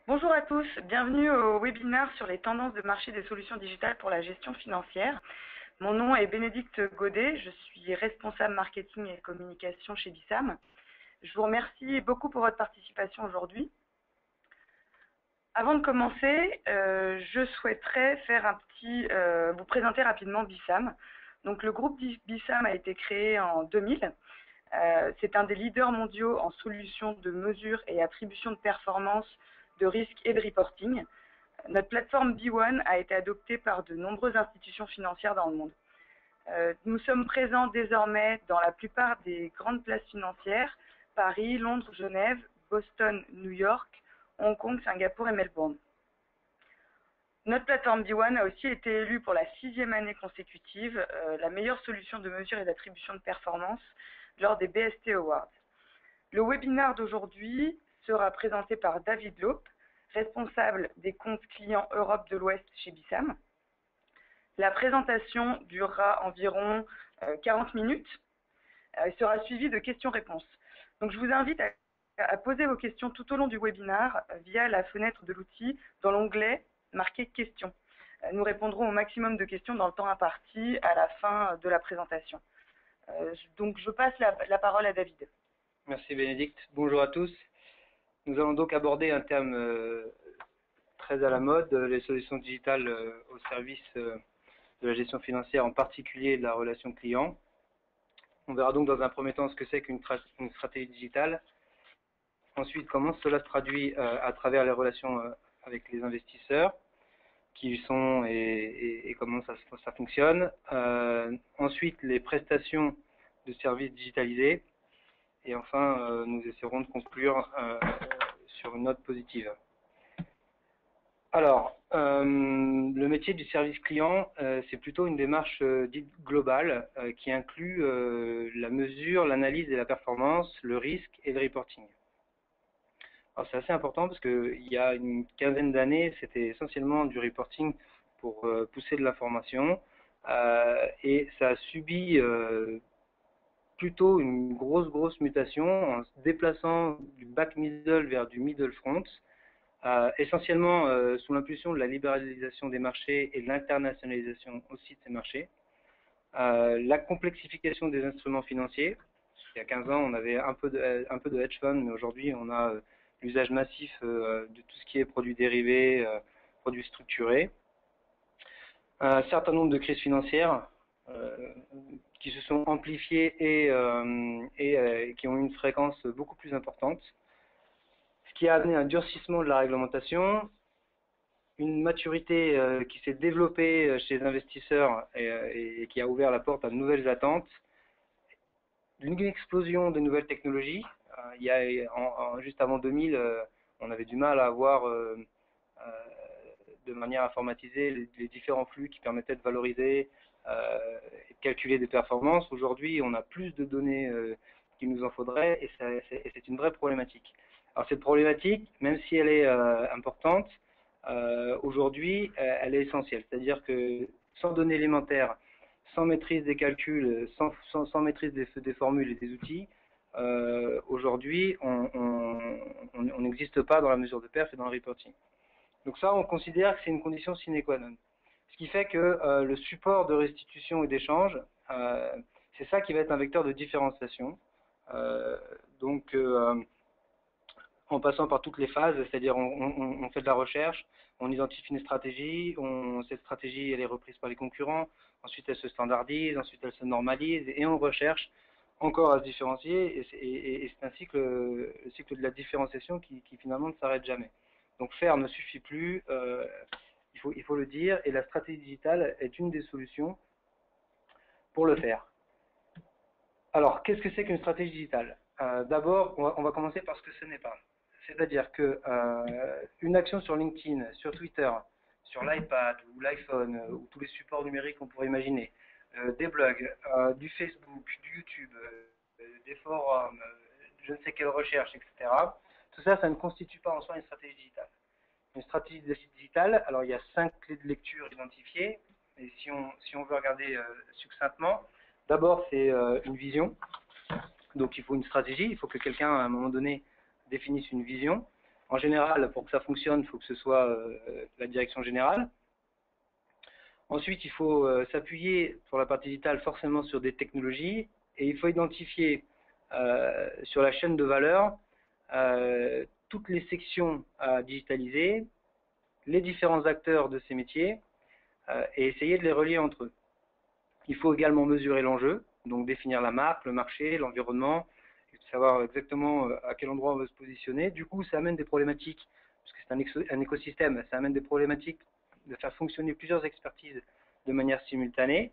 Bonjour à tous, bienvenue au webinaire sur les tendances de marché des solutions digitales pour la gestion financière. Mon nom est Bénédicte Godet, je suis responsable marketing et communication chez Bissam. Je vous remercie beaucoup pour votre participation aujourd'hui. Avant de commencer, je souhaiterais vous présenter rapidement Bissam. Donc, le groupe Bissam a été créé en 2000. C'est un des leaders mondiaux en solutions de mesure et attribution de performance, de risque et de reporting. Notre plateforme B1 a été adoptée par de nombreuses institutions financières dans le monde. Nous sommes présents désormais dans la plupart des grandes places financières, Paris, Londres, Genève, Boston, New York, Hong Kong, Singapour et Melbourne. Notre plateforme B1 a aussi été élue pour la 6e année consécutive la meilleure solution de mesure et d'attribution de performance lors des BST Awards. Le webinaire d'aujourd'hui sera présenté par David Lope, responsable des comptes clients Europe de l'Ouest chez Bissam. La présentation durera environ 40 minutes et sera suivie de questions-réponses. Donc je vous invite à poser vos questions tout au long du webinaire via la fenêtre de l'outil dans l'onglet marqué questions. Nous répondrons au maximum de questions dans le temps imparti à la fin de la présentation. Donc je passe la parole à David. Merci Bénédicte. Bonjour à tous. Nous allons donc aborder un thème très à la mode, les solutions digitales au service de la gestion financière, en particulier de la relation client. On verra donc dans un premier temps ce que c'est qu'une stratégie digitale. Ensuite, comment cela se traduit à travers les relations avec les investisseurs, qui ils sont et comment ça fonctionne. Ensuite, les prestations de services digitalisés. Et enfin, nous essaierons de conclure sur une note positive. Alors, le métier du service client, c'est plutôt une démarche dite globale qui inclut la mesure, l'analyse et la performance, le risque et le reporting. Alors, c'est assez important parce qu'il y a une quinzaine d'années, c'était essentiellement du reporting pour pousser de l'information et ça a subi plutôt une grosse mutation en se déplaçant du back middle vers du middle front, essentiellement sous l'impulsion de la libéralisation des marchés et de l'internationalisation aussi de ces marchés. La complexification des instruments financiers. Il y a 15 ans, on avait un peu de hedge fund, mais aujourd'hui, on a l'usage massif de tout ce qui est produits dérivés, produits structurés. Un certain nombre de crises financières qui se sont amplifiées et qui ont une fréquence beaucoup plus importante, ce qui a amené un durcissement de la réglementation, une maturité qui s'est développée chez les investisseurs et qui a ouvert la porte à de nouvelles attentes, une explosion de nouvelles technologies. Il y a, juste avant 2000, on avait du mal à avoir de manière informatisée les différents flux qui permettaient de valoriser et de calculer des performances. Aujourd'hui, on a plus de données qu'il nous en faudrait et c'est une vraie problématique. Alors cette problématique, même si elle est importante, aujourd'hui, elle est essentielle. C'est-à-dire que sans données élémentaires, sans maîtrise des calculs, sans maîtrise des formules et des outils, aujourd'hui, on n'existe pas dans la mesure de perf et dans le reporting. Donc ça, on considère que c'est une condition sine qua non. Ce qui fait que le support de restitution et d'échange, c'est ça qui va être un vecteur de différenciation. En passant par toutes les phases, c'est-à-dire on fait de la recherche, on identifie une stratégie, cette stratégie elle est reprise par les concurrents, ensuite elle se standardise, ensuite elle se normalise et on recherche encore à se différencier et c'est un cycle, le cycle de la différenciation qui finalement ne s'arrête jamais. Donc faire ne suffit plus, il faut le dire, et la stratégie digitale est une des solutions pour le faire. Alors, qu'est-ce que c'est qu'une stratégie digitale? D'abord, on va commencer par ce que ce n'est pas. C'est-à-dire que une action sur LinkedIn, sur Twitter, sur l'iPad ou l'iPhone ou tous les supports numériques qu'on pourrait imaginer, des blogs, du Facebook, du YouTube, des forums, je ne sais quelle recherche, etc. Tout ça, ça ne constitue pas en soi une stratégie digitale. Une stratégie digitale, alors il y a 5 clés de lecture identifiées, et si on veut regarder succinctement, d'abord c'est une vision, donc il faut une stratégie, il faut que quelqu'un à un moment donné définisse une vision. En général, pour que ça fonctionne, il faut que ce soit la direction générale. Ensuite, il faut s'appuyer pour la partie digitale forcément sur des technologies et il faut identifier sur la chaîne de valeur toutes les sections à digitaliser, les différents acteurs de ces métiers et essayer de les relier entre eux. Il faut également mesurer l'enjeu, donc définir la marque, le marché, l'environnement, savoir exactement à quel endroit on veut se positionner. Du coup, ça amène des problématiques, parce que c'est un écosystème, ça amène des problématiques de faire fonctionner plusieurs expertises de manière simultanée,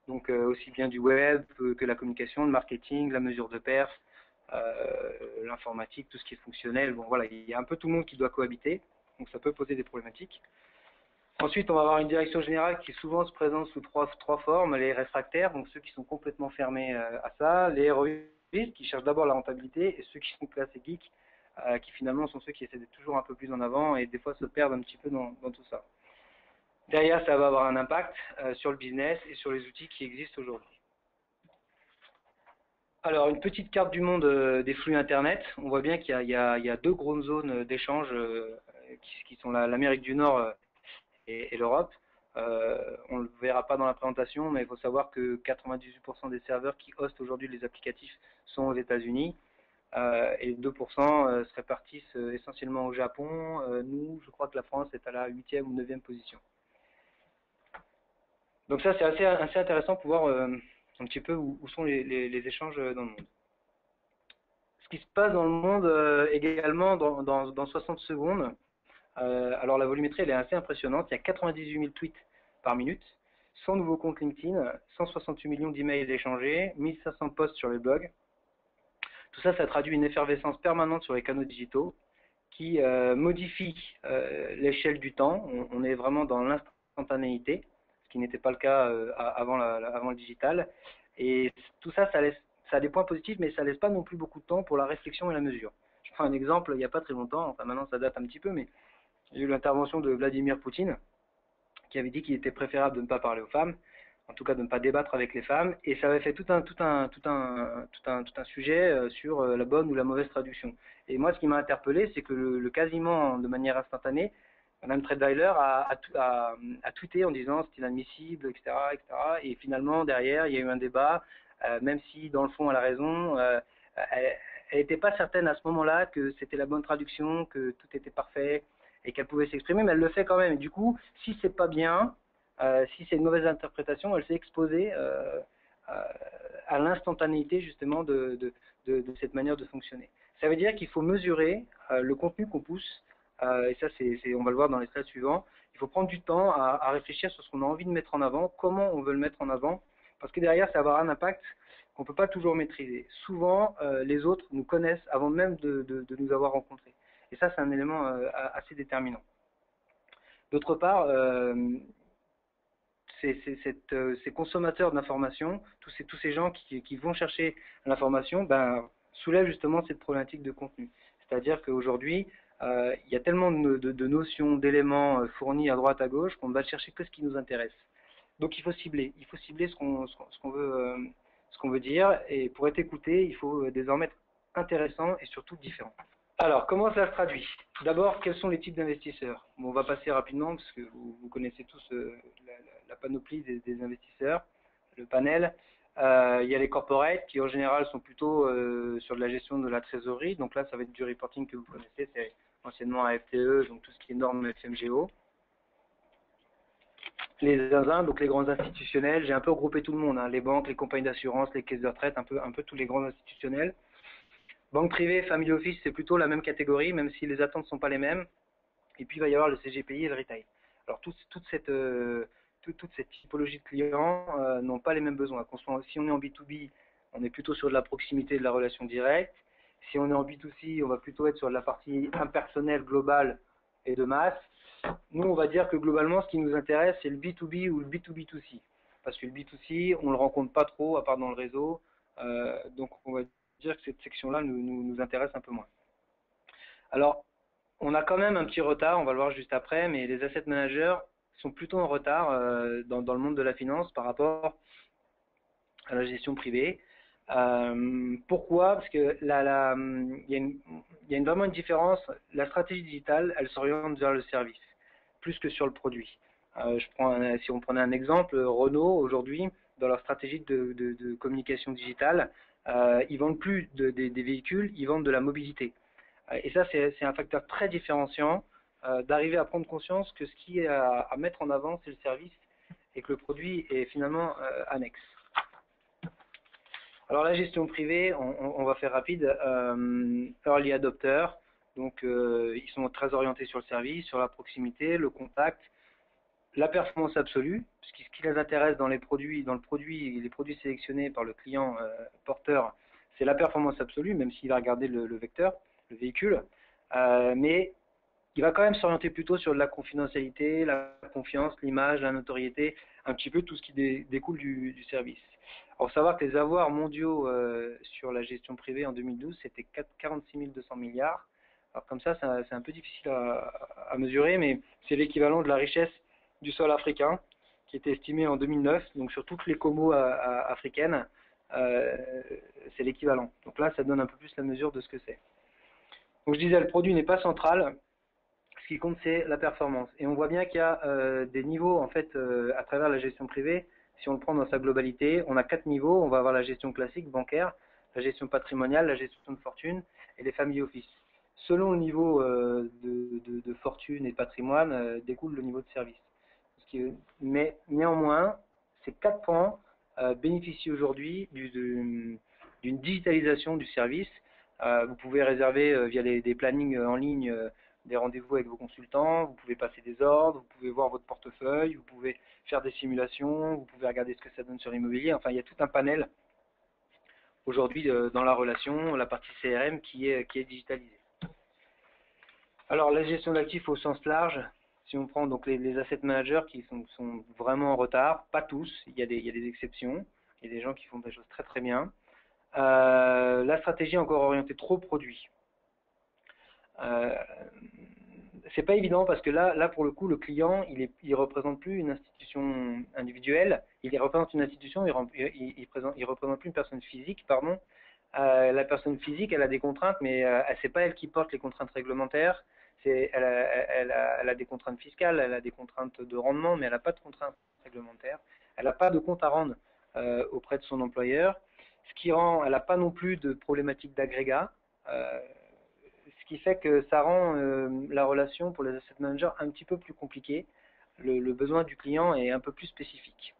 donc aussi bien du web que la communication, le marketing, la mesure de perf, l'informatique, tout ce qui est fonctionnel. Bon voilà, il y a un peu tout le monde qui doit cohabiter, donc ça peut poser des problématiques. Ensuite, on va avoir une direction générale qui souvent se présente sous trois formes, les réfractaires, donc ceux qui sont complètement fermés à ça, les héroïstes qui cherchent d'abord la rentabilité, et ceux qui sont classés geeks, qui finalement sont ceux qui essaient d'être toujours un peu plus en avant et des fois se perdent un petit peu dans tout ça. Derrière, ça va avoir un impact sur le business et sur les outils qui existent aujourd'hui. Alors, une petite carte du monde des flux Internet. On voit bien qu'il y a deux grandes zones d'échange qui sont l'Amérique du Nord et l'Europe. On ne le verra pas dans la présentation, mais il faut savoir que 98% des serveurs qui hostent aujourd'hui les applicatifs sont aux États-Unis et 2% se répartissent essentiellement au Japon. Nous, je crois que la France est à la 8e ou 9e position. Donc ça, c'est assez intéressant pour voir un petit peu où sont les échanges dans le monde. Ce qui se passe dans le monde également dans 60 secondes. Alors la volumétrie, elle est assez impressionnante. Il y a 98 000 tweets par minute, 100 nouveaux comptes LinkedIn, 168 millions d'emails échangés, 1500 posts sur les blogs. Tout ça, ça traduit une effervescence permanente sur les canaux digitaux qui modifie l'échelle du temps. On est vraiment dans l'instantanéité, ce qui n'était pas le cas avant le digital. Et tout ça, ça a des points positifs, mais ça laisse pas non plus beaucoup de temps pour la réflexion et la mesure. Je prends un exemple, il n'y a pas très longtemps, enfin maintenant ça date un petit peu, mais il y a eu l'intervention de Vladimir Poutine, qui avait dit qu'il était préférable de ne pas parler aux femmes, en tout cas de ne pas débattre avec les femmes, et ça avait fait tout un sujet sur la bonne ou la mauvaise traduction. Et moi, ce qui m'a interpellé, c'est que le quasiment de manière instantanée, Madame Treadweiler a tweeté en disant c'est inadmissible, etc., etc. Et finalement, derrière, il y a eu un débat, même si dans le fond, elle a raison. Elle n'était pas certaine à ce moment-là que c'était la bonne traduction, que tout était parfait et qu'elle pouvait s'exprimer, mais elle le fait quand même. Et du coup, si c'est pas bien, si c'est une mauvaise interprétation, elle s'est exposée à l'instantanéité justement de cette manière de fonctionner. Ça veut dire qu'il faut mesurer le contenu qu'on pousse, et ça on va le voir dans les slides suivants. Il faut prendre du temps à réfléchir sur ce qu'on a envie de mettre en avant, comment on veut le mettre en avant, parce que derrière, ça va avoir un impact qu'on ne peut pas toujours maîtriser. Souvent, les autres nous connaissent avant même de nous avoir rencontrés. Et ça, c'est un élément assez déterminant. D'autre part, ces consommateurs d'informations, tous ces gens qui vont chercher l'information, soulèvent justement cette problématique de contenu. C'est-à-dire qu'aujourd'hui, il y a tellement de notions, d'éléments fournis à droite, à gauche, qu'on ne va chercher que ce qui nous intéresse. Donc il faut cibler ce qu'on veut dire, et pour être écouté, il faut désormais être intéressant et surtout différent. Alors, comment ça se traduit? D'abord, quels sont les types d'investisseurs? Bon, on va passer rapidement, parce que vous connaissez tous la panoplie des investisseurs, le panel. Il y a les corporates, qui en général sont plutôt sur de la gestion de la trésorerie. Donc là, ça va être du reporting que vous connaissez, c'est anciennement AFTE, donc tout ce qui est normes FMGO. Les zinzins, donc les grands institutionnels, j'ai un peu regroupé tout le monde, hein, les banques, les compagnies d'assurance, les caisses de retraite, un peu tous les grands institutionnels. Banque privée, family office, c'est plutôt la même catégorie, même si les attentes ne sont pas les mêmes. Et puis il va y avoir le CGPI et le retail. Alors toute cette typologie de clients n'ont pas les mêmes besoins. Si on est en B2B, on est plutôt sur de la proximité, de la relation directe. Si on est en B2C, on va plutôt être sur de la partie impersonnelle, globale et de masse. Nous, on va dire que globalement, ce qui nous intéresse, c'est le B2B ou le B2B2C. Parce que le B2C, on ne le rencontre pas trop, à part dans le réseau. Donc on va dire que cette section-là nous intéresse un peu moins. Alors, on a quand même un petit retard, on va le voir juste après, mais les asset managers sont plutôt en retard dans le monde de la finance par rapport à la gestion privée. Pourquoi? Parce que il y a vraiment une différence. La stratégie digitale, elle s'oriente vers le service, plus que sur le produit. Si on prenait un exemple, Renault, aujourd'hui, dans leur stratégie de communication digitale, ils vendent plus des véhicules, ils vendent de la mobilité. Et ça, c'est un facteur très différenciant d'arriver à prendre conscience que ce qui est à mettre en avant, c'est le service et que le produit est finalement annexe. Alors la gestion privée, on va faire rapide. Early adopter, donc ils sont très orientés sur le service, sur la proximité, le contact, la performance absolue, parce que ce qui les intéresse dans les produits sélectionnés par le client porteur, c'est la performance absolue, même s'il va regarder le vecteur, le véhicule, mais il va quand même s'orienter plutôt sur de la confidentialité, la confiance, l'image, la notoriété, un petit peu tout ce qui découle du service. Alors, savoir que les avoirs mondiaux sur la gestion privée en 2012, c'était 46 200 milliards. Alors comme ça, c'est un peu difficile à mesurer, mais c'est l'équivalent de la richesse du sol africain, qui était estimé en 2009, donc sur toutes les comos africaines, c'est l'équivalent. Donc là, ça donne un peu plus la mesure de ce que c'est. Donc je disais, le produit n'est pas central. Ce qui compte, c'est la performance. Et on voit bien qu'il y a des niveaux, en fait, à travers la gestion privée. Si on le prend dans sa globalité, on a 4 niveaux. On va avoir la gestion classique, bancaire, la gestion patrimoniale, la gestion de fortune et les family office. Selon le niveau de fortune et de patrimoine, découle le niveau de service. Mais néanmoins, ces 4 points bénéficient aujourd'hui d'une digitalisation du service. Vous pouvez réserver via des plannings en ligne des rendez-vous avec vos consultants, vous pouvez passer des ordres, vous pouvez voir votre portefeuille, vous pouvez faire des simulations, vous pouvez regarder ce que ça donne sur l'immobilier. Enfin, il y a tout un panel aujourd'hui dans la relation, la partie CRM qui est digitalisée. Alors, la gestion d'actifs au sens large, si on prend donc les asset managers qui sont vraiment en retard, pas tous, il y a des exceptions, il y a des gens qui font des choses très très bien. La stratégie est encore orientée trop produit. C'est pas évident parce que là pour le coup, le client, il représente plus une institution individuelle, il représente une institution, il représente plus une personne physique, pardon. La personne physique, elle a des contraintes, mais c'est pas elle qui porte les contraintes réglementaires. Elle a des contraintes fiscales, elle a des contraintes de rendement, mais elle n'a pas de contraintes réglementaires. Elle n'a pas de compte à rendre auprès de son employeur, ce qui rend, elle n'a pas non plus de problématique d'agrégat. Ce qui fait que ça rend la relation pour les asset managers un petit peu plus compliquée. Le besoin du client est un peu plus spécifique.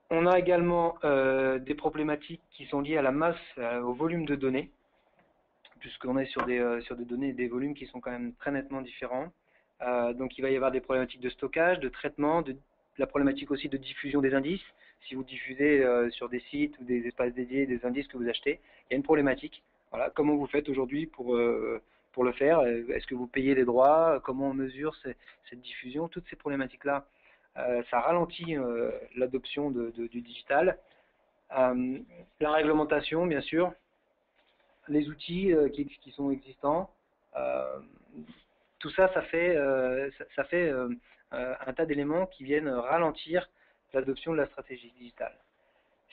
On a également des problématiques qui sont liées à la masse, au volume de données, puisqu'on est sur des données et des volumes qui sont quand même très nettement différents. Donc il va y avoir des problématiques de stockage, de traitement, la problématique aussi de diffusion des indices. Si vous diffusez sur des sites ou des espaces dédiés des indices que vous achetez, il y a une problématique. Voilà, comment vous faites aujourd'hui pour le faire? Est-ce que vous payez les droits? Comment on mesure cette diffusion? Toutes ces problématiques-là, ça ralentit l'adoption du digital. La réglementation, bien sûr, les outils qui sont existants, tout ça, ça fait un tas d'éléments qui viennent ralentir l'adoption de la stratégie digitale.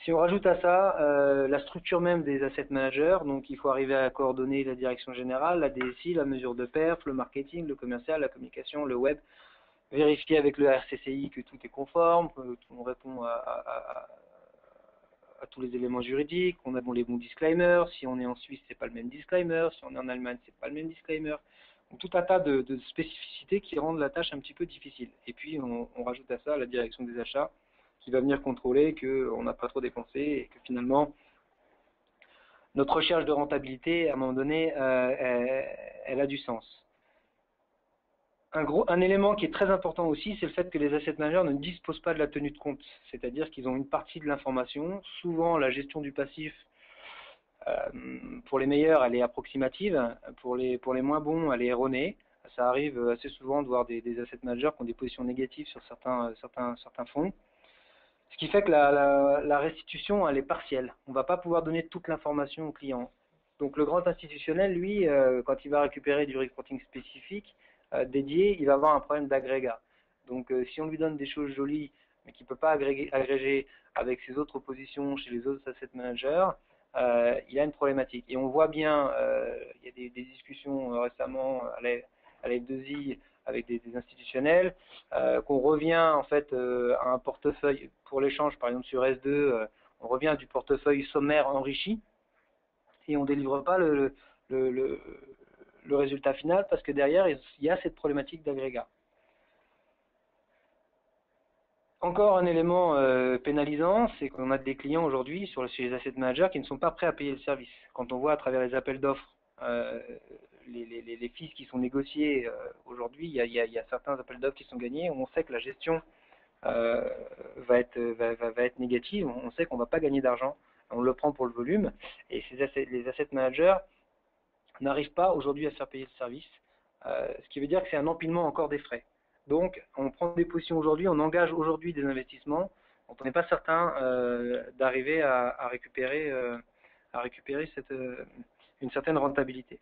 Si on rajoute à ça la structure même des asset managers, donc il faut arriver à coordonner la direction générale, la DSI, la mesure de perf, le marketing, le commercial, la communication, le web, vérifier avec le RCCI que tout est conforme, qu'on répond à tous les éléments juridiques, on a les bons disclaimers, si on est en Suisse, c'est pas le même disclaimer, si on est en Allemagne, c'est pas le même disclaimer. Donc tout un tas de spécificités qui rendent la tâche un petit peu difficile. Et puis on rajoute à ça la direction des achats, qui va venir contrôler qu'on n'a pas trop dépensé et que finalement notre recherche de rentabilité, à un moment donné, elle a du sens. Un élément qui est très important aussi, c'est le fait que les asset managers ne disposent pas de la tenue de compte. C'est-à-dire qu'ils ont une partie de l'information. Souvent, la gestion du passif, pour les meilleurs, elle est approximative. Pour les moins bons, elle est erronée. Ça arrive assez souvent de voir des asset managers qui ont des positions négatives sur certains fonds. Ce qui fait que la restitution, elle est partielle. On ne va pas pouvoir donner toute l'information au client. Donc le grand institutionnel, lui, quand il va récupérer du reporting spécifique dédié, il va avoir un problème d'agrégat. Donc si on lui donne des choses jolies mais qui ne peut pas agréger avec ses autres positions chez les autres asset managers, il a une problématique. Et on voit bien, il y a des discussions récemment à la F2I avec des institutionnels, qu'on revient en fait à un portefeuille pour l'échange, par exemple sur S2, on revient à du portefeuille sommaire enrichi, et on ne délivre pas le résultat final parce que derrière, il y a cette problématique d'agrégat. Encore un élément pénalisant, c'est qu'on a des clients aujourd'hui chez les asset managers qui ne sont pas prêts à payer le service. Quand on voit à travers les appels d'offres les fees qui sont négociés aujourd'hui, il y a certains appels d'offres qui sont gagnés, où on sait que la gestion va être négative, on sait qu'on ne va pas gagner d'argent, on le prend pour le volume, et les asset managers n'arrivent pas aujourd'hui à faire payer le service, ce qui veut dire que c'est un empilement encore des frais. Donc, on prend des positions aujourd'hui, on engage aujourd'hui des investissements dont on n'est pas certain d'arriver à récupérer une certaine rentabilité.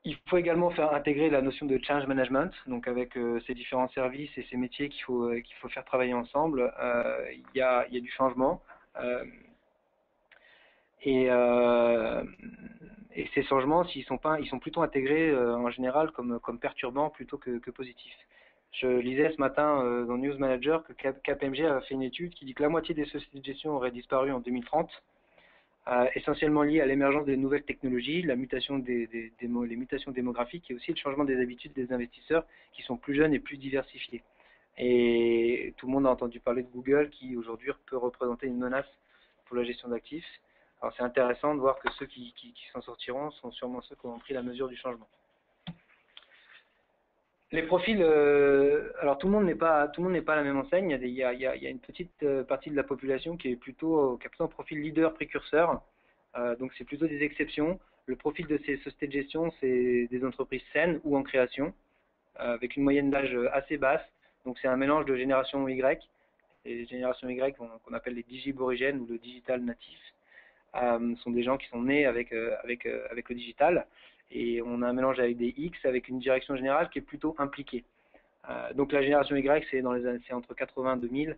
Il faut également faire intégrer la notion de change management, donc avec ces différents services et ces métiers qu'il faut faire travailler ensemble. Il y a du changement. Et ces changements, ils sont plutôt intégrés en général comme perturbants plutôt que positifs. Je lisais ce matin dans News Manager que KPMG a fait une étude qui dit que la moitié des sociétés de gestion auraient disparu en 2030, essentiellement liées à l'émergence des nouvelles technologies, les mutations démographiques et aussi le changement des habitudes des investisseurs qui sont plus jeunes et plus diversifiés. Et tout le monde a entendu parler de Google qui aujourd'hui peut représenter une menace pour la gestion d'actifs. Alors c'est intéressant de voir que ceux qui s'en sortiront sont sûrement ceux qui ont pris la mesure du changement. Les profils, alors tout le monde n'est pas à la même enseigne. Il y a une petite partie de la population qui a plutôt un profil leader précurseur. Donc c'est plutôt des exceptions. Le profil de ces sociétés de gestion, c'est des entreprises saines ou en création, avec une moyenne d'âge assez basse. Donc c'est un mélange de génération Y. Les générations Y qu'on appelle les digiborigènes ou le digital natif. Sont des gens qui sont nés avec le digital, et on a un mélange avec des X, avec une direction générale qui est plutôt impliquée. Donc la génération Y, c'est entre 80 et 2000, la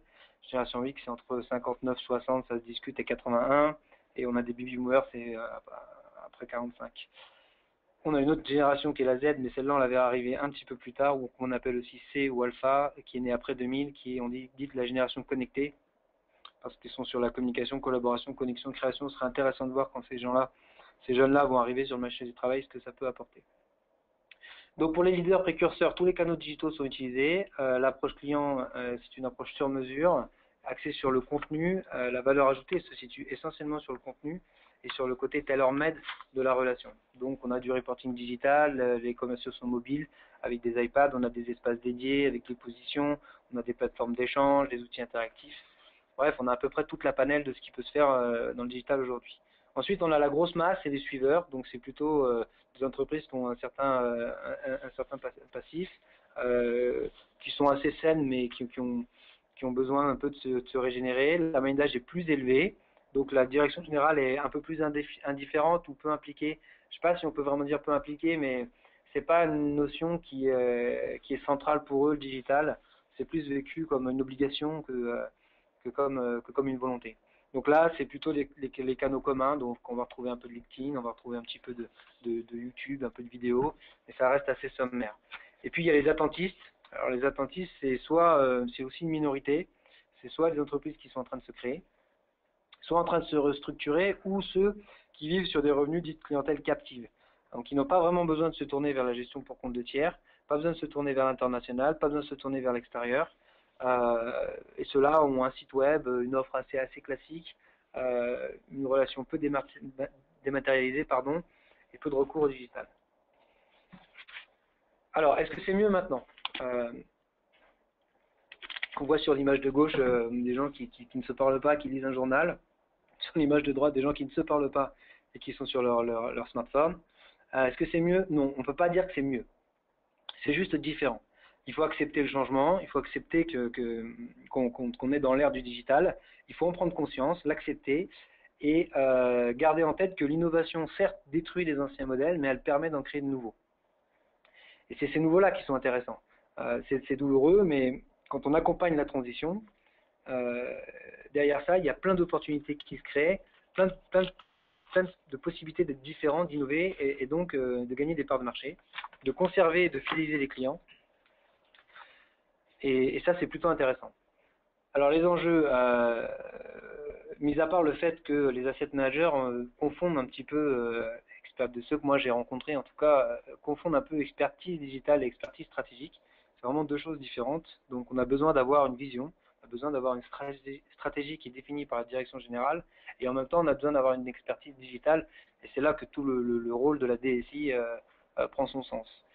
génération X, c'est entre 59, 60, ça se discute, et 81, et on a des baby boomers, c'est après 45. On a une autre génération qui est la Z, mais celle-là, on la verra arriver un petit peu plus tard, ou qu'on appelle aussi C ou Alpha, qui est née après 2000, qui est, on dit la génération connectée, parce qu'ils sont sur la communication, collaboration, connexion, création. Ce serait intéressant de voir quand ces jeunes-là vont arriver sur le marché du travail, ce que ça peut apporter. Donc pour les leaders précurseurs, tous les canaux digitaux sont utilisés. L'approche client, c'est une approche sur mesure, axée sur le contenu. La valeur ajoutée se situe essentiellement sur le contenu et sur le côté tailor-made de la relation. Donc on a du reporting digital, les commerciaux sont mobiles avec des iPads, on a des espaces dédiés avec les positions, on a des plateformes d'échange, des outils interactifs. Bref, on a à peu près toute la panel de ce qui peut se faire dans le digital aujourd'hui. Ensuite, on a la grosse masse et les suiveurs, donc c'est plutôt des entreprises qui ont un certain passif, qui sont assez saines mais qui ont besoin un peu de se régénérer. La moyenne d'âge est plus élevée, donc la direction générale est un peu plus indifférente ou peu impliquée. Je ne sais pas si on peut vraiment dire peu impliquée, mais c'est pas une notion qui est centrale pour eux, le digital. C'est plus vécu comme une obligation que comme une volonté. Donc là, c'est plutôt les canaux communs, donc on va retrouver un peu de LinkedIn, on va retrouver un petit peu de YouTube, un peu de vidéo, mais ça reste assez sommaire. Et puis il y a les attentistes. Alors les attentistes, c'est aussi une minorité, c'est soit des entreprises qui sont en train de se créer, soit en train de se restructurer, ou ceux qui vivent sur des revenus dits de clientèle captive. Donc ils n'ont pas vraiment besoin de se tourner vers la gestion pour compte de tiers, pas besoin de se tourner vers l'international, pas besoin de se tourner vers l'extérieur. Et ceux-là ont un site web, une offre assez classique, une relation peu dématérialisée, et peu de recours au digital. Alors, est-ce que c'est mieux maintenant? On voit sur l'image de gauche des gens qui ne se parlent pas, qui lisent un journal. Sur l'image de droite, des gens qui ne se parlent pas et qui sont sur leur smartphone. Est-ce que c'est mieux? Non, on ne peut pas dire que c'est mieux. C'est juste différent. Il faut accepter le changement, il faut accepter qu'on est dans l'ère du digital, il faut en prendre conscience, l'accepter et garder en tête que l'innovation, certes, détruit les anciens modèles, mais elle permet d'en créer de nouveaux. Et c'est ces nouveaux-là qui sont intéressants. C'est douloureux, mais quand on accompagne la transition, derrière ça, il y a plein d'opportunités qui se créent, plein de possibilités d'être différents, d'innover et donc de gagner des parts de marché, de conserver et de fidéliser les clients. Et ça, c'est plutôt intéressant. Alors les enjeux, mis à part le fait que les asset managers confondent un petit peu, de ceux que moi j'ai rencontrés en tout cas, confondent un peu expertise digitale et expertise stratégique. C'est vraiment deux choses différentes. Donc on a besoin d'avoir une vision, on a besoin d'avoir une stratégie qui est définie par la direction générale, et en même temps on a besoin d'avoir une expertise digitale, et c'est là que tout le rôle de la DSI prend son sens.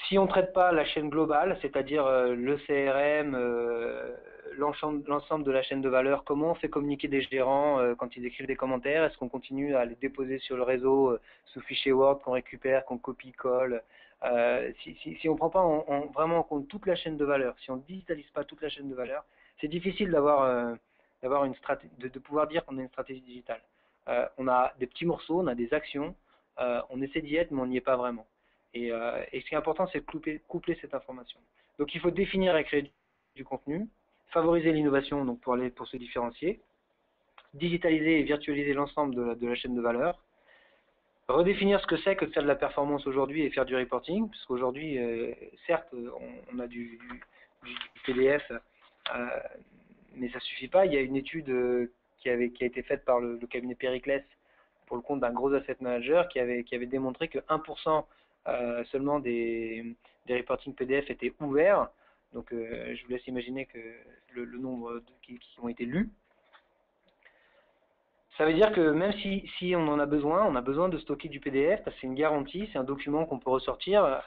Si on ne traite pas la chaîne globale, c'est-à-dire le CRM, l'ensemble de la chaîne de valeur, comment on fait communiquer des gérants quand ils écrivent des commentaires, est-ce qu'on continue à les déposer sur le réseau sous fichier Word qu'on récupère, qu'on copie-colle, si on ne prend pas vraiment en compte toute la chaîne de valeur, si on ne digitalise pas toute la chaîne de valeur, c'est difficile d'avoir une stratégie, de pouvoir dire qu'on a une stratégie digitale. On a des petits morceaux, on a des actions, on essaie d'y être, mais on n'y est pas vraiment. Et ce qui est important, c'est de coupler cette information. Donc il faut définir et créer du contenu, favoriser l'innovation donc pour se différencier, digitaliser et virtualiser l'ensemble de la chaîne de valeur, redéfinir ce que c'est que de faire de la performance aujourd'hui et faire du reporting, parce qu'aujourd'hui, certes, on a du PDF, mais ça ne suffit pas. Il y a une étude qui a été faite par le cabinet Périclès pour le compte d'un gros asset manager qui avait démontré que 1% seulement des reporting PDF étaient ouverts. Donc je vous laisse imaginer que le nombre qui ont été lus. Ça veut dire que même si on en a besoin, on a besoin de stocker du PDF, parce que c'est une garantie, c'est un document qu'on peut ressortir.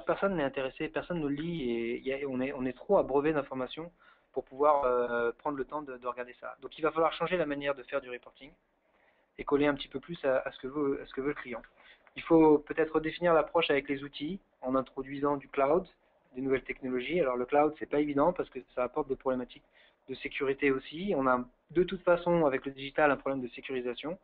Personne n'est intéressé, personne ne le lit, et on est trop abreuvé d'informations pour pouvoir prendre le temps de regarder ça. Donc il va falloir changer la manière de faire du reporting et coller un petit peu plus à ce que veut le client. Il faut peut-être redéfinir l'approche avec les outils en introduisant du cloud, des nouvelles technologies. Alors le cloud, c'est pas évident parce que ça apporte des problématiques de sécurité aussi. On a de toute façon avec le digital un problème de sécurisation.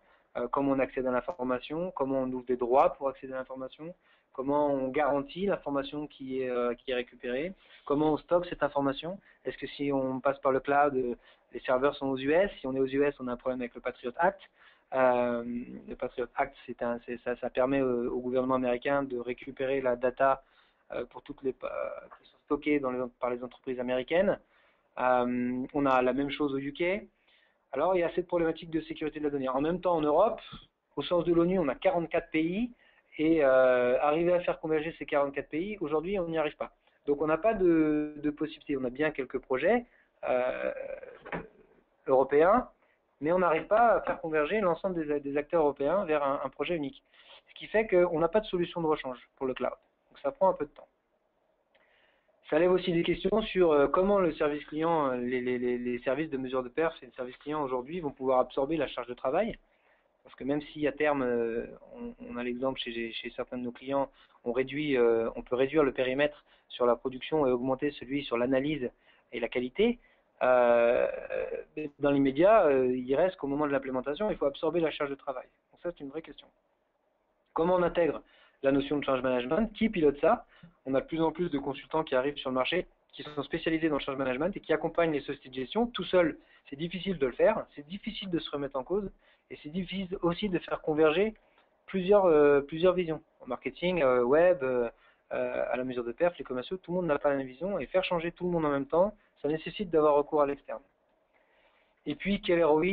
Comment on accède à l'information, comment on ouvre des droits pour accéder à l'information, comment on garantit l'information qui est récupérée, comment on stocke cette information. Est-ce que si on passe par le cloud, les serveurs sont aux US? Si on est aux US, on a un problème avec le Patriot Act. Le Patriot Act, ça permet au gouvernement américain de récupérer la data pour toutes les qui sont stockées par les entreprises américaines. On a la même chose au UK. Alors il y a cette problématique de sécurité de la donnée. En même temps, en Europe, au sens de l'ONU, on a 44 pays et arriver à faire converger ces 44 pays, aujourd'hui, on n'y arrive pas. Donc on n'a pas de possibilité. On a bien quelques projets européens, mais on n'arrive pas à faire converger l'ensemble des acteurs européens vers un projet unique. Ce qui fait qu'on n'a pas de solution de rechange pour le cloud. Donc ça prend un peu de temps. Ça lève aussi des questions sur comment le service client, les services de mesure de perf et les services clients aujourd'hui vont pouvoir absorber la charge de travail. Parce que même si à terme, on a l'exemple chez certains de nos clients, on peut réduire le périmètre sur la production et augmenter celui sur l'analyse et la qualité, dans l'immédiat, il reste qu'au moment de l'implémentation, il faut absorber la charge de travail. Donc ça, c'est une vraie question. Comment on intègre la notion de change management? Qui pilote ça? On a de plus en plus de consultants qui arrivent sur le marché, qui sont spécialisés dans le change management et qui accompagnent les sociétés de gestion. Tout seul, c'est difficile de le faire, c'est difficile de se remettre en cause, et c'est difficile aussi de faire converger plusieurs visions. En marketing, web, à la mesure de perf, les commerciaux, tout le monde n'a pas la même vision, et faire changer tout le monde en même temps, ça nécessite d'avoir recours à l'externe. Et puis, quel ROI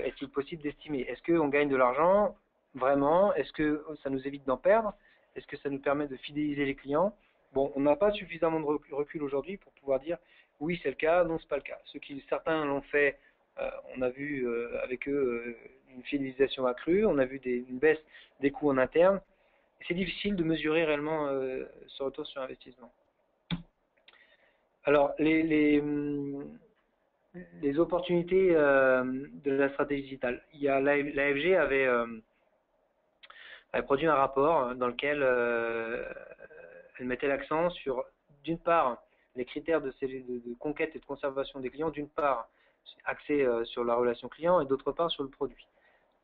est-il possible d'estimer? Est-ce qu'on gagne de l'argent vraiment? Est-ce que ça nous évite d'en perdre? Est-ce que ça nous permet de fidéliser les clients? Bon, on n'a pas suffisamment de recul aujourd'hui pour pouvoir dire oui, c'est le cas, non, c'est pas le cas. Certains l'ont fait, on a vu avec eux une fidélisation accrue, on a vu une baisse des coûts en interne. C'est difficile de mesurer réellement ce retour sur investissement. Alors, les opportunités de la stratégie digitale. L'AFG avait produit un rapport dans lequel elle mettait l'accent sur, d'une part, les critères de conquête et de conservation des clients, d'une part, axé sur la relation client et d'autre part sur le produit.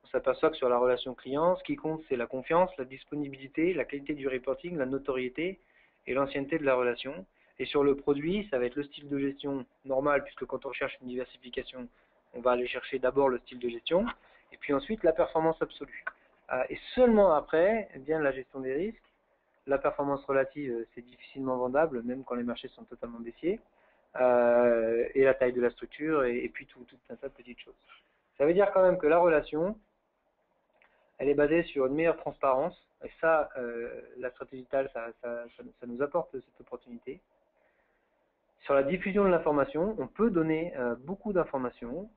On s'aperçoit que sur la relation client, ce qui compte, c'est la confiance, la disponibilité, la qualité du reporting, la notoriété et l'ancienneté de la relation. Et sur le produit, ça va être le style de gestion normal, puisque quand on cherche une diversification, on va aller chercher d'abord le style de gestion, et puis ensuite la performance absolue. Et seulement après vient la gestion des risques. La performance relative, c'est difficilement vendable, même quand les marchés sont totalement baissiers, et la taille de la structure, et puis tout un tas de petites choses. Ça veut dire quand même que la relation, elle est basée sur une meilleure transparence, et ça, la stratégie TAL, ça nous apporte cette opportunité. Sur la diffusion de l'information, on peut donner beaucoup d'informations,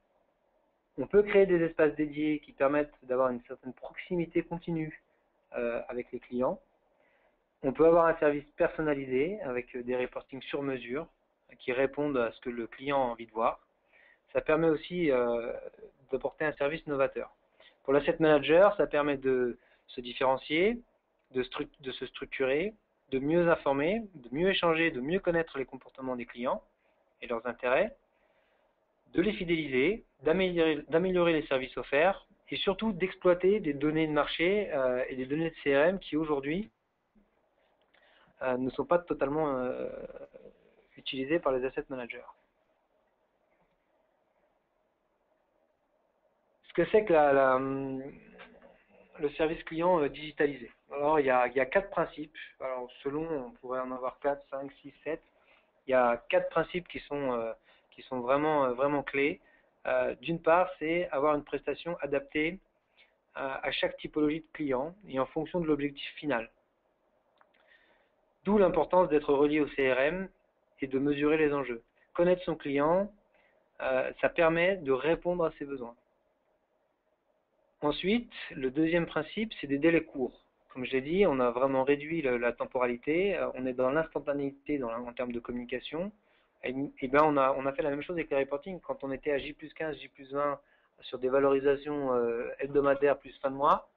on peut créer des espaces dédiés qui permettent d'avoir une certaine proximité continue avec les clients. On peut avoir un service personnalisé avec des reportings sur mesure qui répondent à ce que le client a envie de voir. Ça permet aussi d'apporter un service novateur. Pour l'asset manager, ça permet de se différencier, de se structurer, de mieux informer, de mieux échanger, de mieux connaître les comportements des clients et leurs intérêts, de les fidéliser, d'améliorer les services offerts et surtout d'exploiter des données de marché et des données de CRM qui aujourd'hui ne sont pas totalement utilisées par les asset managers. Ce que c'est que le service client digitalisé. Alors, il y a 4 principes. Alors, selon, on pourrait en avoir 4, 5, 6, 7. Il y a 4 principes qui sont vraiment clés. D'une part, c'est avoir une prestation adaptée à chaque typologie de client et en fonction de l'objectif final. D'où l'importance d'être relié au CRM et de mesurer les enjeux. Connaître son client, ça permet de répondre à ses besoins. Ensuite, le deuxième principe, c'est des délais courts. Comme je l'ai dit, on a vraiment réduit la temporalité, on est dans l'instantanéité en termes de communication. Et ben on a fait la même chose avec les reporting. Quand on était à J+15, J+20 sur des valorisations hebdomadaires plus fin de mois,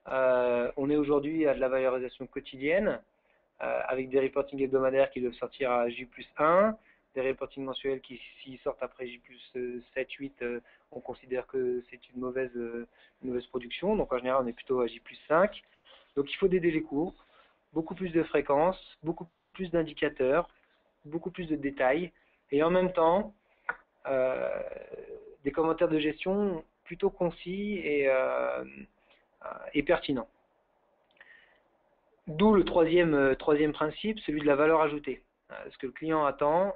on est aujourd'hui à de la valorisation quotidienne avec des reportings hebdomadaires qui doivent sortir à J+1, des reportings mensuels qui, s'ils sortent après J+7, 8, on considère que c'est une mauvaise production. Donc en général, on est plutôt à J+5. Donc il faut des délais courts, beaucoup plus de fréquences, beaucoup plus d'indicateurs, beaucoup plus de détails, et en même temps, des commentaires de gestion plutôt concis et pertinents. D'où le troisième principe, celui de la valeur ajoutée. Ce que le client attend,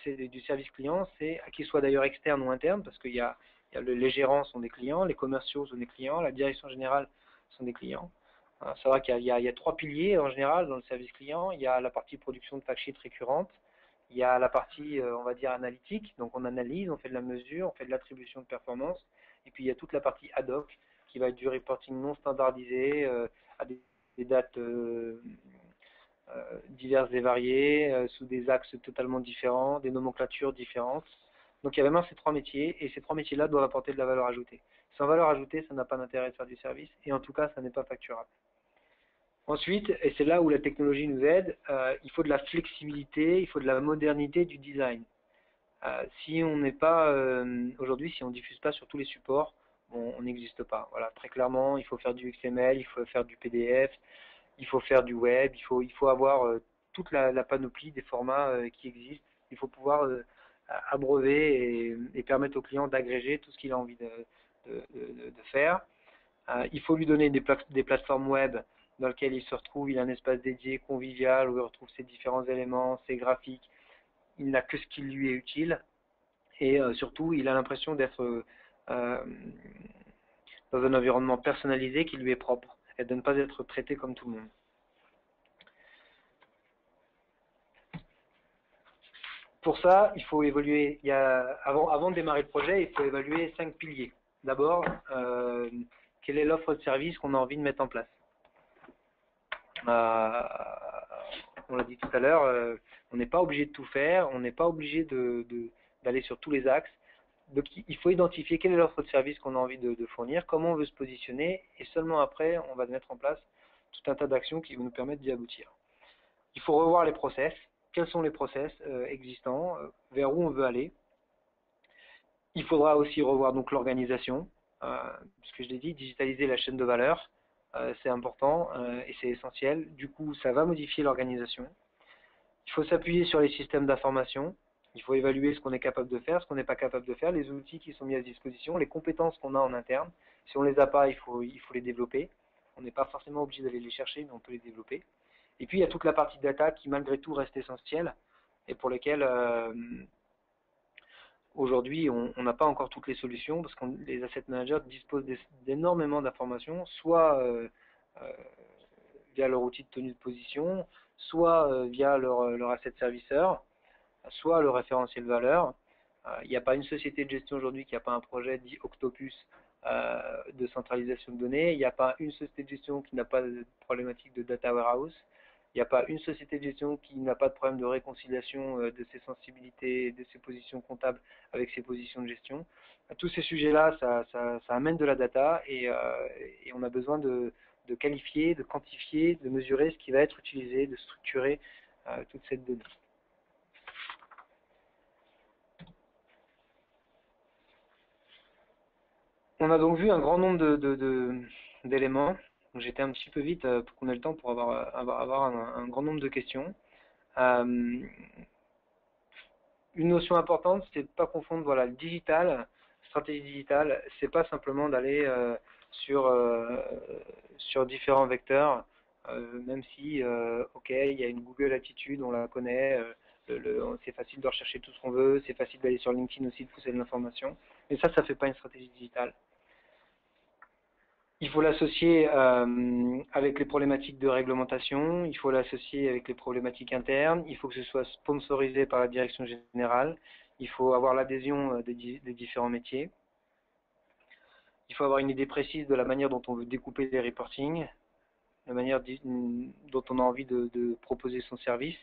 c'est du service client, c'est qu'il soit d'ailleurs externe ou interne, parce qu'il y a les gérants sont des clients, les commerciaux sont des clients, la direction générale sont des clients. C'est vrai qu'il y a 3 piliers en général dans le service client. Il y a la partie production de fact sheet récurrente, il y a la partie, on va dire, analytique, donc on analyse, on fait de la mesure, on fait de l'attribution de performance, et puis il y a toute la partie ad hoc, qui va être du reporting non standardisé, à des dates diverses et variées, sous des axes totalement différents, des nomenclatures différentes. Donc il y a vraiment ces 3 métiers, et ces 3 métiers-là doivent apporter de la valeur ajoutée. Sans valeur ajoutée, ça n'a pas d'intérêt de faire du service, et en tout cas, ça n'est pas facturable. Ensuite, et c'est là où la technologie nous aide, il faut de la flexibilité, il faut de la modernité du design. Si on n'est pas, aujourd'hui, si on ne diffuse pas sur tous les supports, bon, on n'existe pas. Voilà, très clairement, il faut faire du XML, il faut faire du PDF, il faut faire du web, il faut avoir toute la panoplie des formats qui existent. Il faut pouvoir abreuver et permettre au client d'agréger tout ce qu'il a envie de faire. Il faut lui donner des plateformes web dans lesquelles il se retrouve, il a un espace dédié, convivial, où il retrouve ses différents éléments, ses graphiques. Il n'a que ce qui lui est utile. Et surtout, il a l'impression d'être dans un environnement personnalisé qui lui est propre et de ne pas être traité comme tout le monde. Pour ça, il faut évoluer. Avant de démarrer le projet, il faut évaluer 5 piliers. D'abord, quelle est l'offre de service qu'on a envie de mettre en place? On l'a dit tout à l'heure, on n'est pas obligé de tout faire, on n'est pas obligé d'aller sur tous les axes. Donc il faut identifier quelle est l'offre de service qu'on a envie de fournir, comment on veut se positionner, et seulement après, on va mettre en place tout un tas d'actions qui vont nous permettre d'y aboutir. Il faut revoir les process. Quels sont les process existants, vers où on veut aller. Il faudra aussi revoir donc l'organisation, puisque je l'ai dit, digitaliser la chaîne de valeur. c'est important et c'est essentiel. Du coup, ça va modifier l'organisation. Il faut s'appuyer sur les systèmes d'information. Il faut évaluer ce qu'on est capable de faire, ce qu'on n'est pas capable de faire, les outils qui sont mis à disposition, les compétences qu'on a en interne. Si on ne les a pas, il faut les développer. On n'est pas forcément obligé d'aller les chercher, mais on peut les développer. Et puis, il y a toute la partie data qui, malgré tout, reste essentielle et pour lesquelles, aujourd'hui, on n'a pas encore toutes les solutions parce que les asset managers disposent d'énormément d'informations, soit via leur outil de tenue de position, soit via leur asset servicer, soit le référentiel valeur. Il n'y a pas une société de gestion aujourd'hui qui n'a pas un projet dit Octopus de centralisation de données. Il n'y a pas une société de gestion qui n'a pas de problématique de data warehouse. Il n'y a pas une société de gestion qui n'a pas de problème de réconciliation de ses sensibilités, de ses positions comptables avec ses positions de gestion. Tous ces sujets-là, ça amène de la data et on a besoin de qualifier, de quantifier, de mesurer ce qui va être utilisé, de structurer toute cette donnée. On a donc vu un grand nombre d'éléments. J'étais un petit peu vite pour qu'on ait le temps pour avoir un grand nombre de questions. Une notion importante, c'est de ne pas confondre voilà, le digital, stratégie digitale, c'est pas simplement d'aller sur différents vecteurs, même si, ok, il y a une Google Attitude, on la connaît, c'est facile de rechercher tout ce qu'on veut, c'est facile d'aller sur LinkedIn aussi, de pousser de l'information, mais ça ne fait pas une stratégie digitale. Il faut l'associer avec les problématiques de réglementation, il faut l'associer avec les problématiques internes, il faut que ce soit sponsorisé par la direction générale, il faut avoir l'adhésion des différents métiers, il faut avoir une idée précise de la manière dont on veut découper les reporting, la manière dont on a envie de proposer son service,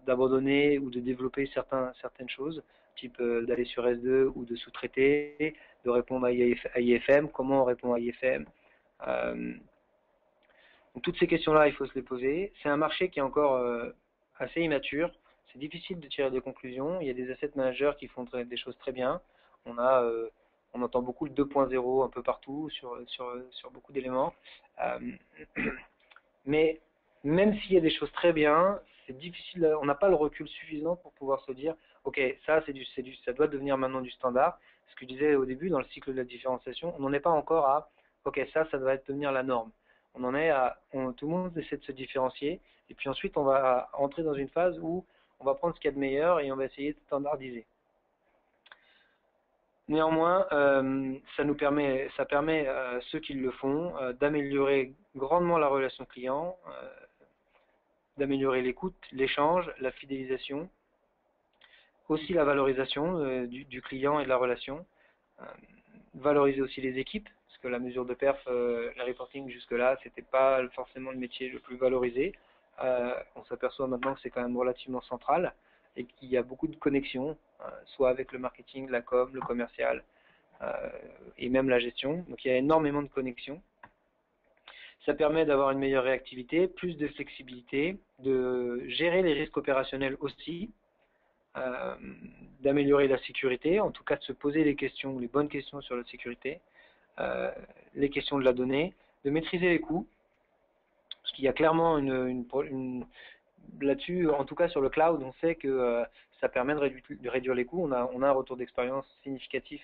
d'abandonner ou de développer certaines choses, type d'aller sur S2 ou de sous-traiter, de répondre à IFM, comment on répond à IFM. Donc toutes ces questions-là, il faut se les poser. C'est un marché qui est encore assez immature, c'est difficile de tirer des conclusions. Il y a des asset managers qui font des choses très bien. On entend beaucoup le 2.0 un peu partout sur beaucoup d'éléments. Mais même s'il y a des choses très bien, c'est difficile, on n'a pas le recul suffisant pour pouvoir se dire, ok, ça ça doit devenir maintenant du standard. Ce que je disais au début, dans le cycle de la différenciation, on n'en est pas encore à, ok, ça doit devenir la norme. On en est à, tout le monde essaie de se différencier, et puis ensuite on va entrer dans une phase où on va prendre ce qu'il y a de meilleur et on va essayer de standardiser. Néanmoins, ça permet à ceux qui le font d'améliorer grandement la relation client, d'améliorer l'écoute, l'échange, la fidélisation, aussi la valorisation du client et de la relation, valoriser aussi les équipes, parce que la mesure de perf, la reporting jusque-là, c'était pas forcément le métier le plus valorisé. On s'aperçoit maintenant que c'est quand même relativement central et qu'il y a beaucoup de connexions, soit avec le marketing, la com, le commercial et même la gestion. Donc il y a énormément de connexions. Ça permet d'avoir une meilleure réactivité, plus de flexibilité, de gérer les risques opérationnels aussi, d'améliorer la sécurité, en tout cas de se poser les questions, les bonnes questions sur la sécurité, les questions de la donnée, de maîtriser les coûts, parce qu'il y a clairement là-dessus, en tout cas sur le cloud, on sait que ça permet de réduire les coûts. On a un retour d'expérience significatif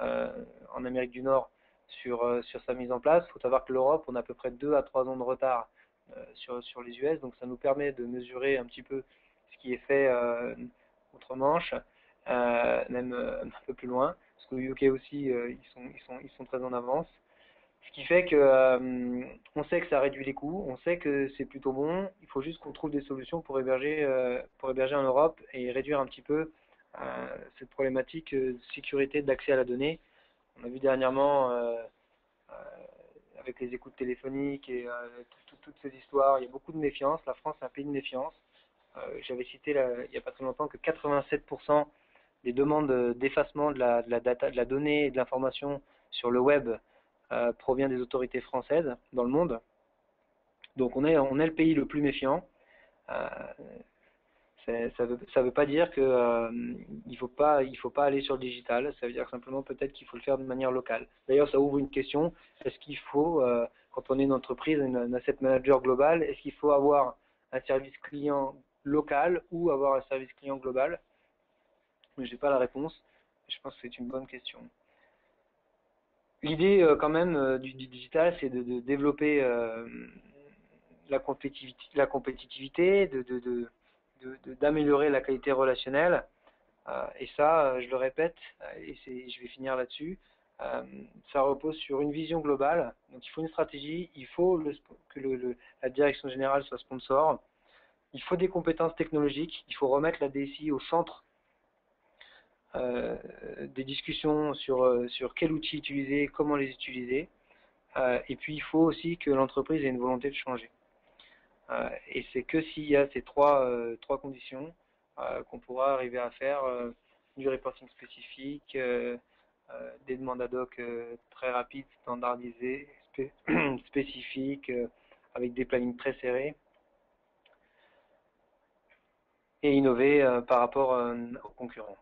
en Amérique du Nord sur sa mise en place. Il faut savoir que l'Europe, on a à peu près 2 à 3 ans de retard sur les US, donc ça nous permet de mesurer un petit peu ce qui est fait outre-Manche, même un peu plus loin, parce qu'au UK aussi, ils sont très en avance. Ce qui fait que on sait que ça réduit les coûts, on sait que c'est plutôt bon, il faut juste qu'on trouve des solutions pour héberger en Europe et réduire un petit peu cette problématique de sécurité d'accès à la donnée. On a vu dernièrement avec les écoutes téléphoniques et toutes ces histoires, il y a beaucoup de méfiance. La France est un pays de méfiance. J'avais cité il n'y a pas très longtemps que 87% des demandes d'effacement de la data, de la donnée et de l'information sur le web provient des autorités françaises dans le monde. Donc on est le pays le plus méfiant. Ça veut pas dire que il faut pas aller sur le digital. Ça veut dire simplement peut-être qu'il faut le faire de manière locale. D'ailleurs, ça ouvre une question. Est-ce qu'il faut quand on est une entreprise, un asset manager global, est-ce qu'il faut avoir un service client local ou avoir un service client global? Mais je n'ai pas la réponse. Je pense que c'est une bonne question. L'idée quand même du digital, c'est de développer la compétitivité, d'améliorer la qualité relationnelle. Et ça, je le répète, et je vais finir là-dessus, ça repose sur une vision globale. Donc il faut une stratégie, il faut que la direction générale soit sponsor, il faut des compétences technologiques, il faut remettre la DSI au centre des discussions sur quel outil utiliser, comment les utiliser. Et puis il faut aussi que l'entreprise ait une volonté de changer. Et c'est que s'il y a ces trois conditions qu'on pourra arriver à faire du reporting spécifique, des demandes ad hoc très rapides, standardisées, spécifiques, avec des plannings très serrés, et innover par rapport aux concurrents.